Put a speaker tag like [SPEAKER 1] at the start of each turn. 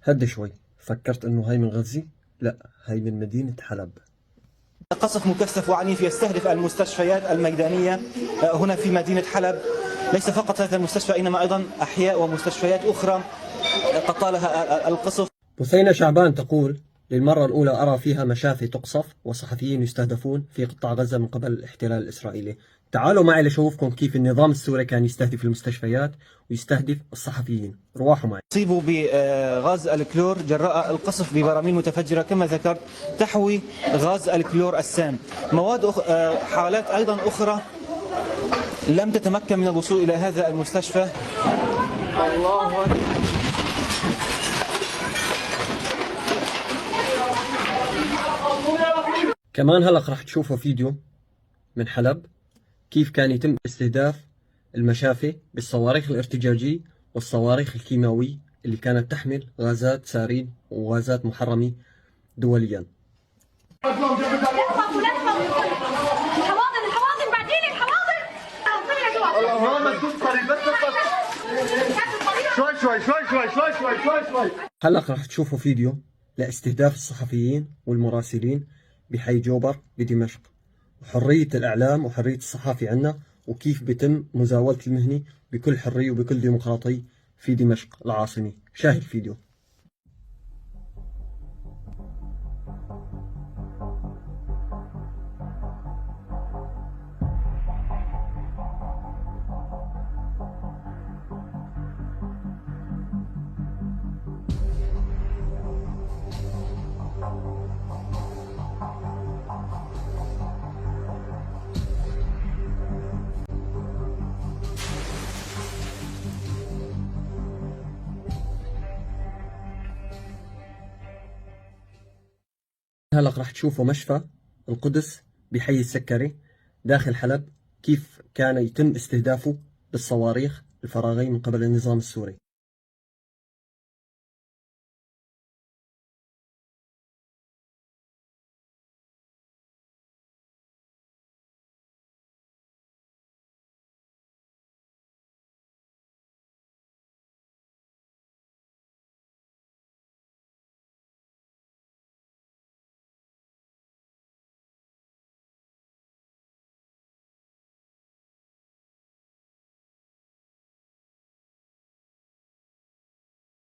[SPEAKER 1] هدي شوي، فكرت انه هاي من غزة؟ لا، هاي من مدينة حلب.
[SPEAKER 2] قصف مكثف وعنيف يستهدف المستشفيات الميدانية هنا في مدينة حلب. ليس فقط هذا المستشفى، إنما أيضا أحياء ومستشفيات أخرى قد طالها القصف.
[SPEAKER 1] بثينة شعبان تقول: للمرة الأولى أرى فيها مشافي تقصف وصحفيين يستهدفون في قطاع غزة من قبل الاحتلال الإسرائيلي. تعالوا معي لشوفكم كيف النظام السوري كان يستهدف المستشفيات ويستهدف الصحفيين. رواحوا معي.
[SPEAKER 2] أصيبوا بغاز الكلور جراء القصف ببراميل متفجرة كما ذكرت تحوي غاز الكلور السام. حالات أيضا أخرى لم تتمكن من الوصول إلى هذا المستشفى. الله أكبر.
[SPEAKER 1] كمان هلأ راح تشوفوا فيديو من حلب كيف كان يتم استهداف المشافي بالصواريخ الارتجاجية والصواريخ الكيماوية اللي كانت تحمل غازات سارين وغازات محرمة دوليا.
[SPEAKER 3] الحواضن بعدين الحواضن.
[SPEAKER 4] اللهم تكون قريب بس شوي شوي شوي شوي شوي شوي شوي شوي.
[SPEAKER 1] هلا راح تشوفوا فيديو لاستهداف الصحفيين والمراسلين بحي جوبر بدمشق، وحرية الإعلام وحرية الصحافة عنا، وكيف بتم مزاولة المهنة بكل حرية وبكل ديمقراطية في دمشق العاصمة. شاهد الفيديو. هلا راح تشوفوا مشفى القدس بحي السكري داخل حلب كيف كان يتم استهدافه بالصواريخ الفراغية من قبل النظام السوري.